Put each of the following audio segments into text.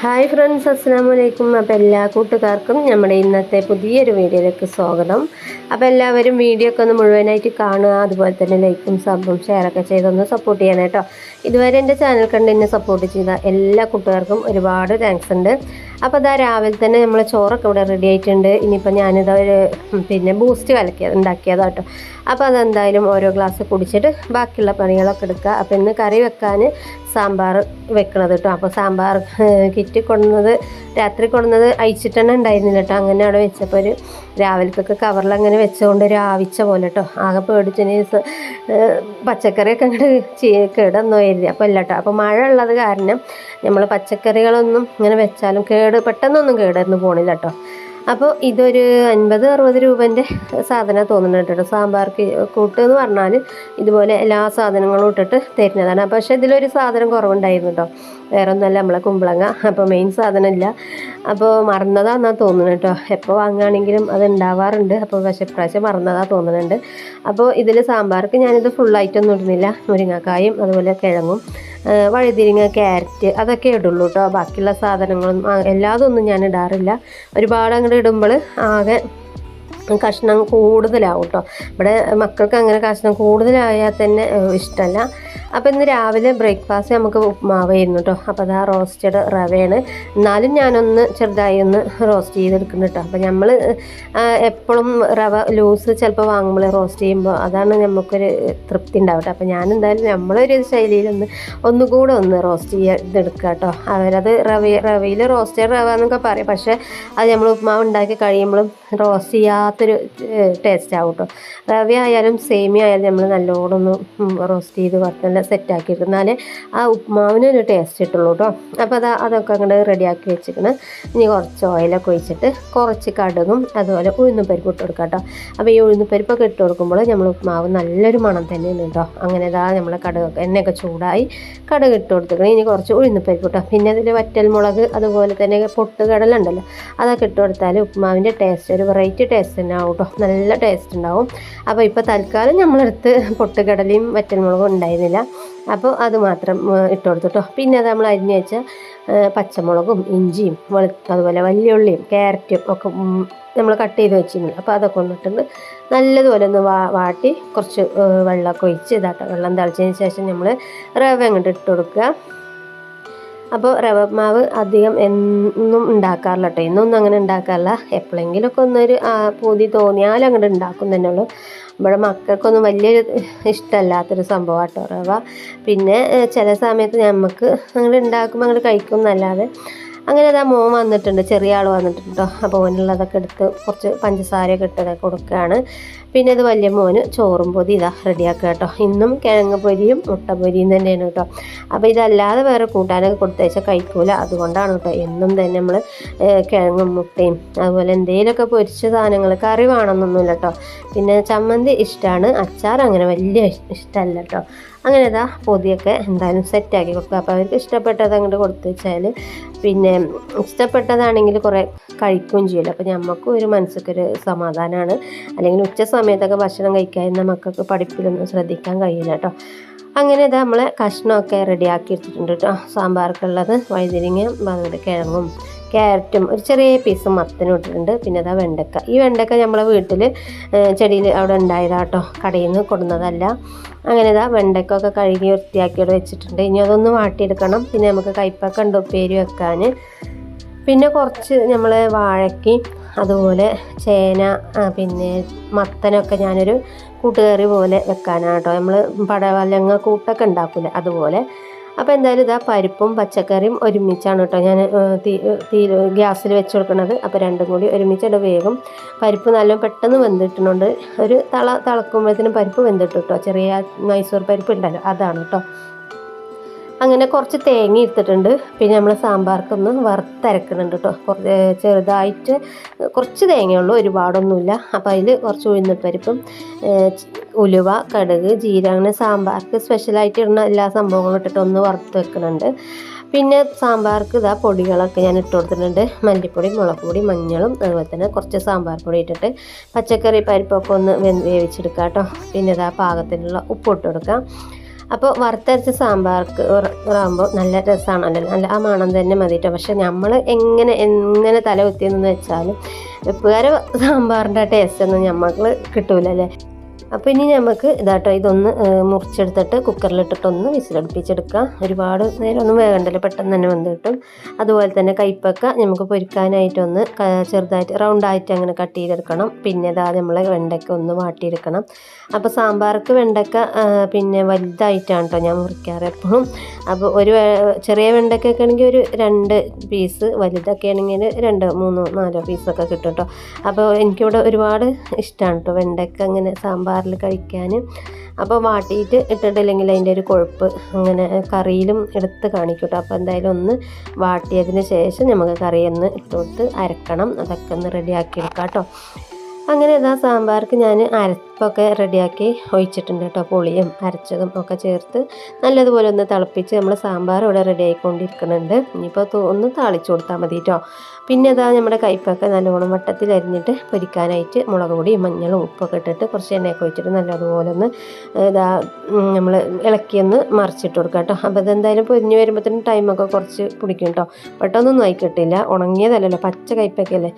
Hi friends, അസ്സലാമു അലൈക്കും. അപ്പോൾ എല്ലാ കൂട്ടുകാർക്കും നമ്മുടെ ഇന്നത്തെ പുതിയൊരു വീഡിയോയിലേക്ക് സ്വാഗതം. അപ്പോൾ എല്ലാവരും വീഡിയോ ഒക്കെ ഒന്ന് മുഴുവനായിട്ട് കാണുക, അതുപോലെ തന്നെ ലൈക്കും സബും ഷെയറൊക്കെ ചെയ്തൊന്ന് സപ്പോർട്ട് ചെയ്യണം കേട്ടോ. ഇതുവരെ എൻ്റെ ചാനൽ കണ്ട് എന്നെ സപ്പോർട്ട് ചെയ്ത എല്ലാ കൂട്ടുകാർക്കും ഒരുപാട് താങ്ക്സ് ഉണ്ട്. അപ്പോൾ അതാ രാവിലെ തന്നെ നമ്മൾ ചോറൊക്കെ ഇവിടെ റെഡി ആയിട്ടുണ്ട്. ഇനിയിപ്പോൾ ഞാനിതാ ഒരു ബൂസ്റ്റ് ഉണ്ടാക്കിയതാണ് കേട്ടോ. അപ്പോൾ അതെന്തായാലും ഓരോ ഗ്ലാസ് കുടിച്ചിട്ട് ബാക്കിയുള്ള പണികളൊക്കെ എടുക്കുക. അപ്പോൾ ഇന്ന് കറി വെക്കാൻ സാമ്പാർ വെക്കണത് കേട്ടോ. അപ്പോൾ സാമ്പാർ കിറ്റ് കൊണ്ടുവന്നത് രാത്രി കൊണ്ടുവന്നത് അയച്ചിട്ട് തന്നെ ഉണ്ടായിരുന്നില്ല കേട്ടോ. അങ്ങനെ അവിടെ വെച്ചപ്പോൾ ഒരു രാവിലത്തേക്ക് കവറിൽ അങ്ങനെ വെച്ചുകൊണ്ട് ഒരു ആവിച്ച പോലെ കേട്ടോ. ആകെ പേടിച്ചതിന് പച്ചക്കറിയൊക്കെ അങ്ങോട്ട് കേടൊന്നും ആയിരുന്നു. അപ്പോൾ ഇല്ല കേട്ടോ. അപ്പോൾ മഴ ഉള്ളത് കാരണം നമ്മൾ പച്ചക്കറികളൊന്നും ഇങ്ങനെ വെച്ചാലും പെട്ടെന്നൊന്നും കേടായിരുന്നു പോണില്ല കേട്ടോ. അപ്പോൾ ഇതൊരു 50-60 രൂപേൻ്റെ സാധനം തോന്നുന്നുണ്ട് കേട്ടോ. സാമ്പാർക്ക് കൂട്ട് എന്ന് പറഞ്ഞാൽ ഇതുപോലെ എല്ലാ സാധനങ്ങളും ഇട്ടിട്ട് തരുന്നതാണ്. പക്ഷേ ഇതിലൊരു സാധനം കുറവുണ്ടായിരുന്നു കേട്ടോ. വേറെ ഒന്നുമല്ല, നമ്മളെ കുമ്പളങ്ങ. അപ്പോൾ മെയിൻ സാധനമില്ല. അപ്പോൾ മറന്നതാണെന്നാണ് തോന്നുന്നത് കേട്ടോ. എപ്പോൾ വാങ്ങുകയാണെങ്കിലും അത് ഉണ്ടാവാറുണ്ട്. അപ്പോൾ പക്ഷേ ഇപ്രാവശ്യം മറന്നതാണ് തോന്നുന്നുണ്ട്. അപ്പോൾ ഇതിൽ സാമ്പാർക്ക് ഞാനിത് ഫുള്ളായിട്ടൊന്നും ഇടുന്നില്ല. മുരിങ്ങക്കായും അതുപോലെ കിഴങ്ങും വഴുതിരിങ്ങ, ക്യാരറ്റ് അതൊക്കെ ഇടുള്ളൂ കേട്ടോ. ബാക്കിയുള്ള സാധനങ്ങളൊന്നും എല്ലാതൊന്നും ഞാൻ ഇടാറില്ല. ഒരുപാട് അങ്ങോട്ട് ഇടുമ്പോൾ ആകെ കഷ്ണം കൂടുതലാവും കേട്ടോ. ഇവിടെ മക്കൾക്ക് അങ്ങനെ കഷ്ണം കൂടുതലായാൽ തന്നെ ഇഷ്ടമല്ല. അപ്പോൾ ഇന്ന് രാവിലെ ബ്രേക്ക്ഫാസ്റ്റ് നമുക്ക് ഉപ്മാവായിരുന്നു കേട്ടോ. അപ്പോൾ അതാ റോസ്റ്റഡ് റവയാണ്. എന്നാലും ഞാനൊന്ന് ചെറുതായി ഒന്ന് റോസ്റ്റ് ചെയ്തെടുക്കുന്നുണ്ട് കേട്ടോ. അപ്പോൾ നമ്മൾ എപ്പോഴും റവ ലൂസ് ചിലപ്പോൾ വാങ്ങുമ്പോൾ റോസ്റ്റ് ചെയ്യുമ്പോൾ അതാണ് നമുക്കൊരു തൃപ്തി ഉണ്ടാവട്ടെ. അപ്പോൾ ഞാൻ എന്തായാലും നമ്മളൊരു ശൈലിയിലൊന്ന് ഒന്നുകൂടെ ഒന്ന് റോസ്റ്റ് ചെയ്തെടുക്കുക കേട്ടോ. അവരത് റവയിൽ റോസ്റ്റഡ് റവ എന്നൊക്കെ പറയും. പക്ഷേ അത് നമ്മൾ ഉപ്മാവ് ഉണ്ടാക്കി കഴിയുമ്പോഴും റോസ്റ്റ് ചെയ്യാത്തൊരു ടേസ്റ്റ് ആവും കേട്ടോ. റവ ആയാലും സേമിയ ആയാലും നമ്മൾ നല്ലോണം ഒന്ന് റോസ്റ്റ് ചെയ്ത് നല്ല സെറ്റാക്കി എടുക്കുന്നാലേ ആ ഉപ്മാവിനൊരു ടേസ്റ്റ് കിട്ടുള്ളൂ കേട്ടോ. അപ്പോൾ അതൊക്കെ അങ്ങോട്ട് റെഡിയാക്കി വെച്ചിരിക്കണം. ഇനി കുറച്ച് ഓയിലൊക്കെ ഒഴിച്ചിട്ട് കുറച്ച് കടുകും അതുപോലെ ഉഴുന്നുപരിപ്പ് ഇട്ട് കൊടുക്കാം കേട്ടോ. അപ്പോൾ ഈ ഉഴുന്നുപരിപ്പൊക്കെ ഇട്ട് കൊടുക്കുമ്പോൾ നമ്മൾ ഉപ്മാവ് നല്ലൊരു മണം തന്നെയാണ് കേട്ടോ. അങ്ങനെ നമ്മളെ കടുകൊക്കെ എണ്ണയൊക്കെ ചൂടായി കടുക് ഇട്ട് കൊടുത്തിരിക്കണം. ഇനി കുറച്ച് ഉഴുന്നുപരിപ്പ് കേട്ടോ. പിന്നെ അതിൽ വറ്റൽമുളക് അതുപോലെ തന്നെ പൊട്ടുകടല ഉണ്ടല്ലോ, അതൊക്കെ ഇട്ട് കൊടുത്താൽ ഉപ്മാവിൻ്റെ ടേസ്റ്റ് ഒരു വെറൈറ്റി ടേസ്റ്റ് തന്നെ ആവും കേട്ടോ. നല്ല ടേസ്റ്റ് ഉണ്ടാവും. അപ്പോൾ ഇപ്പോൾ തൽക്കാലം നമ്മളെടുത്ത് പൊട്ടുകടലയും വറ്റൽമുളകും ഉണ്ടായിരുന്നില്ല. അപ്പോൾ അത് മാത്രം ഇട്ട് കൊടുത്തിട്ടോ. പിന്നെ അത് നമ്മൾ അരിഞ്ഞ് വെച്ച പച്ചമുളകും ഇഞ്ചിയും അതുപോലെ വലിയുള്ളിയും ക്യാരറ്റും ഒക്കെ നമ്മൾ കട്ട് ചെയ്ത് വെച്ചിരുന്നു. അപ്പോൾ അതൊക്കെ ഒന്നിട്ടുണ്ട് നല്ലതുപോലെ ഒന്ന് വാട്ടി കുറച്ച് വെള്ളമൊക്കെ ഒഴിച്ച് ഇതാട്ടോ. വെള്ളം തിളച്ചതിന് ശേഷം നമ്മൾ റവ അങ്ങോട്ട് ഇട്ട് കൊടുക്കുക. അപ്പോൾ റവ മാവ് അധികം എന്നും ഉണ്ടാക്കാറില്ല കേട്ടോ. എന്നൊന്നും അങ്ങനെ ഉണ്ടാക്കാറില്ല. എപ്പോഴെങ്കിലുമൊക്കെ ഒന്നൊരു പൂതി തോന്നിയാലും അങ്ങോട്ട് ഉണ്ടാക്കും തന്നെ ഉള്ളൂ. ഇവിടെ മക്കൾക്കൊന്നും വലിയൊരു ഇഷ്ടമല്ലാത്തൊരു സംഭവം കേട്ടോ റവ. പിന്നെ ചില സമയത്ത് നമുക്ക് അങ്ങോട്ട് ഉണ്ടാക്കുമ്പോൾ അങ്ങോട്ട് കഴിക്കും എന്നല്ലാതെ. അങ്ങനെ അതാ മോൻ വന്നിട്ടുണ്ട്, ചെറിയ ആൾ വന്നിട്ടുണ്ട് കേട്ടോ. അപ്പോൾ മോനുള്ളതൊക്കെ എടുത്ത് കുറച്ച് പഞ്ചസാരയൊക്കെ ഇട്ടതൊക്കെ കൊടുക്കുകയാണ്. പിന്നെ ഇത് വലിയ മോന് ചോറും പൊതി ഇതാ റെഡിയാക്കുക കേട്ടോ. ഇന്നും കിഴങ്ങ് പൊരിയും മുട്ട പൊരിയും തന്നെയാണ് കേട്ടോ. അപ്പോൾ ഇതല്ലാതെ വേറെ കൂട്ടാനൊക്കെ കൊടുത്തയച്ചാൽ കഴിക്കൂല. അതുകൊണ്ടാണ് കേട്ടോ എന്നും തന്നെ നമ്മൾ കിഴങ്ങും മുട്ടയും അതുപോലെ എന്തെങ്കിലുമൊക്കെ പൊരിച്ച സാധനങ്ങൾ, കറി വേണമെന്നൊന്നുമില്ല കേട്ടോ. പിന്നെ ചമ്മന്തി ഇഷ്ടമാണ്, അച്ചാർ അങ്ങനെ വലിയ ഇഷ്ടമല്ല കേട്ടോ. അങ്ങനെ പൊതിയൊക്കെ എന്തായാലും സെറ്റാക്കി കൊടുക്കുക. അപ്പോൾ അവർക്ക് ഇഷ്ടപ്പെട്ടത് അങ്ങോട്ട് കൊടുത്തു വെച്ചാൽ പിന്നെ ഇഷ്ടപ്പെട്ടതാണെങ്കിൽ കുറേ കഴിക്കുകയും ചെയ്യില്ല. അപ്പോൾ നമുക്കും ഒരു മനസ്സിക്കൊരു സമാധാനമാണ്. അല്ലെങ്കിൽ ഉച്ച സമയത്തൊക്കെ ഭക്ഷണം കഴിക്കാതിരുന്ന മക്കൾക്ക് പഠിപ്പിലൊന്നും ശ്രദ്ധിക്കാൻ കഴിയില്ല കേട്ടോ. അങ്ങനെ നമ്മളെ കഷ്ണമൊക്കെ റെഡിയാക്കി എടുത്തിട്ടുണ്ട് കേട്ടോ. സാമ്പാർക്കുള്ളത് വഴുതിരിങ്ങ അതുപോലെ കിഴങ്ങും ക്യാരറ്റും ഒരു ചെറിയ പീസ് മത്തനും ഇട്ടിട്ടുണ്ട്. പിന്നെ വെണ്ടക്ക. ഈ വെണ്ടക്ക നമ്മളെ വീട്ടിൽ ചെടിയിൽ അവിടെ ഉണ്ടായതാട്ടോ, കടയിൽ നിന്ന് കൊടുന്നതല്ല. അങ്ങനെ വെണ്ടക്കൊക്കെ കഴുകി വൃത്തിയാക്കിയോടെ വെച്ചിട്ടുണ്ട്. ഇനി അതൊന്ന് വാട്ടിയെടുക്കണം. പിന്നെ നമുക്ക് കയ്പ്പക്ക ഉണ്ട് ഉപ്പേരി വെക്കാൻ. പിന്നെ കുറച്ച് നമ്മൾ വാഴയ്ക്ക് അതുപോലെ ചേന പിന്നെ മത്തനൊക്കെ ഞാനൊരു കൂട്ടുകറി പോലെ വെക്കാനാണ് കേട്ടോ. നമ്മൾ പടവലങ്ങ കൂട്ടൊക്കെ ഉണ്ടാക്കില്ലേ അതുപോലെ. അപ്പോൾ എന്തായാലും പരിപ്പും പച്ചക്കറിയും ഒരുമിച്ചാണ് കേട്ടോ ഞാൻ ഗ്യാസിൽ വെച്ച് കൊടുക്കുന്നത്. അപ്പോൾ രണ്ടും കൂടി ഒരുമിച്ചിട്ട് വേഗം പരിപ്പ് നല്ല പെട്ടെന്ന് വെന്തിട്ടുന്നുണ്ട്. ഒരു തിളക്കുമ്പോഴത്തേനും പരിപ്പ് വെന്തിട്ട് കേട്ടോ. ചെറിയ മൈസൂർ പരിപ്പ് ഉണ്ടല്ലോ, അതാണ് കേട്ടോ. അങ്ങനെ കുറച്ച് തേങ്ങ എടുത്തിട്ടുണ്ട്. പിന്നെ നമ്മൾ സാമ്പാർക്കൊന്ന് വറുത്തരക്കുന്നുണ്ട് കേട്ടോ. കുറച്ച് ചെറുതായിട്ട് കുറച്ച് തേങ്ങയുള്ളൂ, ഒരുപാടൊന്നുമില്ല. അപ്പോൾ അതിൽ കുറച്ച് ഉഴുന്നപ്പരിപ്പും ഉലുവ, കടുക്, ജീരകം, അങ്ങനെ സാമ്പാർക്ക് സ്പെഷ്യലായിട്ട് ഇടുന്ന എല്ലാ സംഭവങ്ങളും ഇട്ടിട്ട് ഒന്ന് വറുത്ത് വെക്കുന്നുണ്ട്. പിന്നെ സാമ്പാർക്ക് പൊടികളൊക്കെ ഞാൻ ഇട്ട് കൊടുത്തിട്ടുണ്ട്. മല്ലിപ്പൊടി, മുളക് പൊടി, മഞ്ഞളും അതുപോലെ തന്നെ കുറച്ച് സാമ്പാർ പൊടി ഇട്ടിട്ട് പച്ചക്കറി പരിപ്പൊക്കെ ഒന്ന് വേവിച്ചെടുക്കാം കേട്ടോ. പിന്നെ പാകത്തിനുള്ള ഉപ്പ് ഇട്ട് കൊടുക്കാം. അപ്പോൾ വറുത്തരച്ച സാമ്പാർക്ക് ആകുമ്പോൾ നല്ല രസമാണല്ലോ, നല്ല ആ മണം തന്നെ മതി കേട്ടോ. പക്ഷെ നമ്മൾ എങ്ങനെ തല കുത്തിയെന്ന് വെച്ചാലും വെപ്പുകാരെ സാമ്പാറിൻ്റെ ടേസ്റ്റൊന്നും നമുക്ക് കിട്ടൂലല്ലേ. അപ്പോൾ ഇനി നമുക്ക് ഇതാട്ടോ ഇതൊന്ന് മുറിച്ചെടുത്തിട്ട് കുക്കറിലിട്ടിട്ടൊന്ന് വിസിലടുപ്പിച്ചെടുക്കാം. ഒരുപാട് നേരം ഒന്നും വേകണ്ടല്ലോ, പെട്ടെന്ന് തന്നെ വന്ന് കിട്ടും. അതുപോലെ തന്നെ കൈപ്പക്ക നമുക്ക് പൊരിക്കാനായിട്ടൊന്ന് ചെറുതായിട്ട് റൗണ്ടായിട്ട് അങ്ങനെ കട്ട് ചെയ്തെടുക്കണം. പിന്നെ ഇതാ നമ്മളെ വെണ്ടയ്ക്ക ഒന്ന് വാട്ടിയെടുക്കണം. അപ്പോൾ സാമ്പാർക്ക് വെണ്ടയ്ക്ക പിന്നെ വലുതായിട്ടാണ് കേട്ടോ ഞാൻ മുറിക്കാറ് എപ്പോഴും. അപ്പോൾ ഒരു ചെറിയ വെണ്ടയ്ക്കൊക്കെ ആണെങ്കിൽ ഒരു 2 പീസ്, വലുതൊക്കെ ആണെങ്കിൽ 2, 3, 4 പീസൊക്കെ കിട്ടും കേട്ടോ. അപ്പോൾ എനിക്കിവിടെ ഒരുപാട് ഇഷ്ടമാണ് കേട്ടോ വെണ്ടയ്ക്ക അങ്ങനെ സാമ്പാറിൽ കഴിക്കാൻ. അപ്പോൾ വാട്ടിയിട്ട് ഇട്ടിട്ടില്ലെങ്കിൽ അതിൻ്റെ ഒരു കൊഴുപ്പ് അങ്ങനെ കറിയിലും എടുത്ത് കാണിക്കും കേട്ടോ. അപ്പോൾ എന്തായാലും ഒന്ന് വാട്ടിയതിന് ശേഷം നമുക്ക് കറിയൊന്ന് ഇട്ടുകൊടുത്ത് അരക്കണം. അതൊക്കെ ഒന്ന് റെഡിയാക്കി എടുക്കാം കേട്ടോ. അങ്ങനെ ഇതാ സാമ്പാർക്ക് ഞാൻ അരപ്പൊക്കെ റെഡിയാക്കി ഒഴിച്ചിട്ടുണ്ട് കേട്ടോ. പുളിയും അരച്ചതും ഒക്കെ ചേർത്ത് നല്ലതുപോലെ ഒന്ന് തിളപ്പിച്ച് നമ്മൾ സാമ്പാർ ഇവിടെ റെഡി ആയിക്കൊണ്ടിരിക്കുന്നുണ്ട്. ഇനിയിപ്പോൾ ഒന്ന് താളിച്ചു കൊടുത്താൽ മതി കേട്ടോ. പിന്നെ ഇതാ നമ്മുടെ കൈപ്പൊക്കെ നല്ലോണം വട്ടത്തിൽ അരിഞ്ഞിട്ട് പൊരിക്കാനായിട്ട് മുളക് പൊടിയും മഞ്ഞളും ഉപ്പൊക്കെ ഇട്ടിട്ട് കുറച്ച് എണ്ണയൊക്കെ ഒഴിച്ചിട്ട് നല്ലതുപോലെ ഒന്ന് ഇതാ നമ്മൾ ഇളക്കിയൊന്ന് മറിച്ചിട്ട് കൊടുക്കാം കേട്ടോ. അപ്പോൾ ഇതെന്തായാലും പൊരിഞ്ഞ് വരുമ്പോഴത്തേനും ടൈമൊക്കെ കുറച്ച് പിടിക്കും കേട്ടോ. പെട്ടെന്നൊന്നും ആയി കിട്ടില്ല, ഉണങ്ങിയതല്ലല്ലോ, പച്ച കൈപ്പൊക്കെയല്ലേ.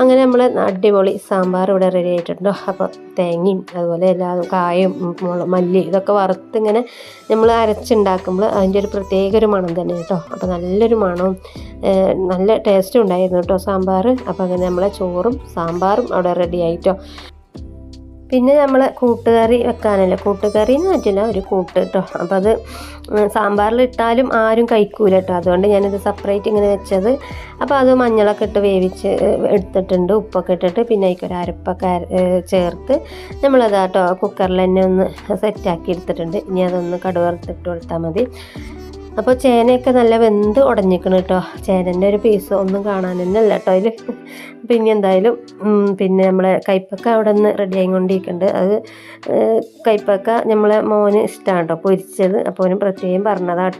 അങ്ങനെ നമ്മൾ അടിപൊളി സാമ്പാർ ഇവിടെ റെഡി ആയിട്ടുണ്ടോ. അപ്പോൾ തേങ്ങയും അതുപോലെ എല്ലാ കായും മല്ലി ഇതൊക്കെ വറുത്തിങ്ങനെ നമ്മൾ അരച്ചുണ്ടാക്കുമ്പോൾ അതിൻ്റെ ഒരു പ്രത്യേക ഒരു മണം തന്നെ കേട്ടോ. അപ്പോൾ നല്ലൊരു മണവും നല്ല ടേസ്റ്റും ഉണ്ടായിരുന്നു കേട്ടോ സാമ്പാർ. അപ്പോൾ അങ്ങനെ നമ്മളെ ചോറും സാമ്പാറും അവിടെ റെഡി ആയിട്ടോ. പിന്നെ നമ്മൾ കൂട്ടുകറി വെക്കാനല്ലേ, കൂട്ടുകറി എന്ന് പറ്റില്ല, ഒരു കൂട്ട് കേട്ടോ. അപ്പോൾ അത് സാമ്പാറിലിട്ടാലും ആരും കഴിക്കൂല കേട്ടോ. അതുകൊണ്ട് ഞാനിത് സെപ്പറേറ്റ് ഇങ്ങനെ വെച്ചത്. അപ്പോൾ അത് മഞ്ഞളൊക്കെ ഇട്ട് വേവിച്ച് എടുത്തിട്ടുണ്ട്, ഉപ്പൊക്കെ ഇട്ടിട്ട് പിന്നെ അതിക്കൊരു അരപ്പൊക്കെ ചേർത്ത് നമ്മളതാട്ടോ കുക്കറിൽ തന്നെ ഒന്ന് സെറ്റാക്കി എടുത്തിട്ടുണ്ട്. ഇനി അതൊന്ന് കടുവറുത്തിട്ട് കൊടുത്താൽ മതി. അപ്പോൾ ചേനയൊക്കെ നല്ല വെന്ത് ഉടഞ്ഞിക്കണം കേട്ടോ. ചേനൻ്റെ ഒരു പീസ് ഒന്നും കാണാൻ തന്നെ അല്ല കേട്ടോ അതിൽ. പിന്നെ എന്തായാലും പിന്നെ നമ്മളെ കൈപ്പക്ക അവിടെ നിന്ന് റെഡി ആയിക്കൊണ്ടിരിക്കുന്നുണ്ട്. അത് കൈപ്പക്ക നമ്മളെ മോന് ഇഷ്ടമാണ് കേട്ടോ പൊരിച്ചത്. അപ്പോൾ അവന് പ്രത്യേകം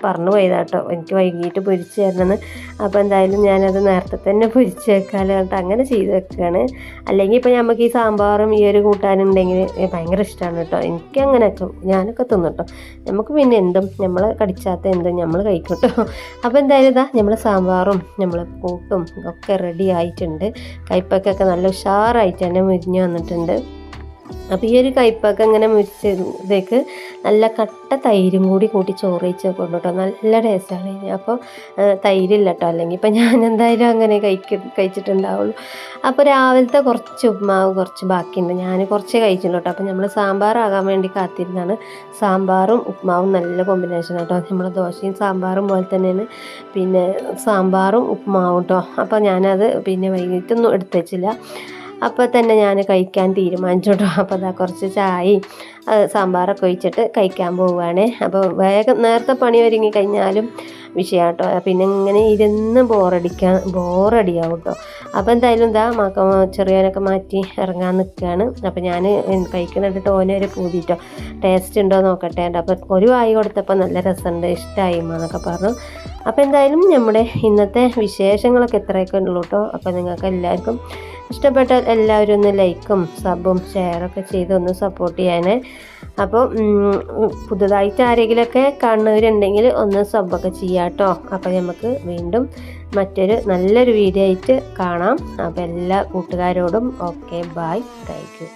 പറഞ്ഞു പോയതാട്ടോ എനിക്ക് വൈകിട്ട് പൊരിച്ച് തരണമെന്ന്. അപ്പോൾ എന്തായാലും ഞാനത് നേരത്തെ തന്നെ പൊരിച്ച് വെക്കാമല്ലോ കേട്ടോ, അങ്ങനെ ചെയ്ത് വെക്കുകയാണ്. അല്ലെങ്കിൽ ഇപ്പോൾ നമുക്ക് ഈ സാമ്പാറും ഈ ഒരു കൂട്ടാനുണ്ടെങ്കിൽ ഭയങ്കര ഇഷ്ടമാണ് കേട്ടോ. എനിക്ക് അങ്ങനെയൊക്കെ ഞാനൊക്കെ തിന്നും കേട്ടോ. നമുക്ക് പിന്നെ എന്തും നമ്മൾ കടിച്ചാത്ത എന്തും നമ്മൾ കഴിക്കും കേട്ടോ. അപ്പോൾ എന്തായാലും ഇതാ നമ്മൾ സാമ്പാറും നമ്മൾ കൂട്ടും ഒക്കെ റെഡി ആയിട്ടുണ്ട്. കൈപ്പക്കൊക്കെ നല്ല ഉഷാറായിട്ട് തന്നെ മുരിഞ്ഞ് വന്നിട്ടുണ്ട്. അപ്പോൾ ഈ ഒരു കൈപ്പൊക്കെ ഇങ്ങനെ മുരിച്ചതേക്ക് നല്ല കട്ട തൈരും കൂടി കൂട്ടി ചോറ് വെച്ച് കൊണ്ടു കേട്ടോ, നല്ല ടേസ്റ്റാണ്. അപ്പോൾ തൈരില്ല കേട്ടോ, അല്ലെങ്കിൽ ഇപ്പം ഞാൻ എന്തായാലും അങ്ങനെ കഴിച്ചിട്ടുണ്ടാവുള്ളൂ. അപ്പോൾ രാവിലത്തെ കുറച്ച് ഉപ്മാവ് കുറച്ച് ബാക്കിയുണ്ട്, ഞാൻ കുറച്ച് കഴിച്ചിട്ടുള്ളൂ കേട്ടോ. അപ്പോൾ നമ്മൾ സാമ്പാറാകാൻ വേണ്ടി കാത്തിരുന്നാണ്. സാമ്പാറും ഉപ്മാവും നല്ല കോമ്പിനേഷൻ കേട്ടോ. നമ്മൾ ദോശയും സാമ്പാറും പോലെ തന്നെയാണ് പിന്നെ സാമ്പാറും ഉപ്മാവും കേട്ടോ. അപ്പോൾ ഞാനത് പിന്നെ വൈകിട്ടൊന്നും എടുത്ത് വെച്ചില്ല, അപ്പോൾ തന്നെ ഞാൻ കഴിക്കാൻ തീരുമാനിച്ചു കേട്ടോ. അപ്പോൾ അതാ കുറച്ച് ചായയും സാമ്പാറൊക്കെ ഒഴിച്ചിട്ട് കഴിക്കാൻ പോവുകയാണ്. അപ്പോൾ വേഗം നേരത്തെ പണി ഒരുങ്ങി കഴിഞ്ഞാലും വിഷയം കേട്ടോ, പിന്നെ ഇങ്ങനെ ഇരുന്ന് ബോറടിയാവും കേട്ടോ. അപ്പോൾ എന്തായാലും എന്താ ചെറിയവനൊക്കെ മാറ്റി ഇറങ്ങാൻ നിൽക്കുകയാണ്. അപ്പോൾ ഞാൻ കഴിക്കുന്നുണ്ടിട്ട് ഓനെ ഒരു പൂതിട്ടോ ടേസ്റ്റ് ഉണ്ടോ നോക്കട്ടെ. അപ്പോൾ ഒരു വായി കൊടുത്തപ്പോൾ നല്ല രസമുണ്ട്, ഇഷ്ടമായി എന്നൊക്കെ പറഞ്ഞു. അപ്പോൾ എന്തായാലും നമ്മുടെ ഇന്നത്തെ വിശേഷങ്ങളൊക്കെ ഇത്രയൊക്കെ ഉള്ളൂ കേട്ടോ. അപ്പോൾ നിങ്ങൾക്ക് എല്ലാവർക്കും ഇഷ്ടപ്പെട്ടാൽ എല്ലാവരും ഒന്ന് ലൈക്കും സബും ഷെയറൊക്കെ ചെയ്ത് ഒന്ന് സപ്പോർട്ട് ചെയ്യാനേ. അപ്പോൾ പുതുതായിട്ട് ആരെങ്കിലുമൊക്കെ കാണുന്നവരുണ്ടെങ്കിൽ ഒന്ന് സബൊക്കെ ചെയ്യാം കേട്ടോ. അപ്പോൾ നമുക്ക് വീണ്ടും മറ്റൊരു നല്ലൊരു വീഡിയോ ആയിട്ട് കാണാം. അപ്പോൾ എല്ലാ കൂട്ടുകാരോടും ഓക്കെ, ബൈ, താങ്ക് യു.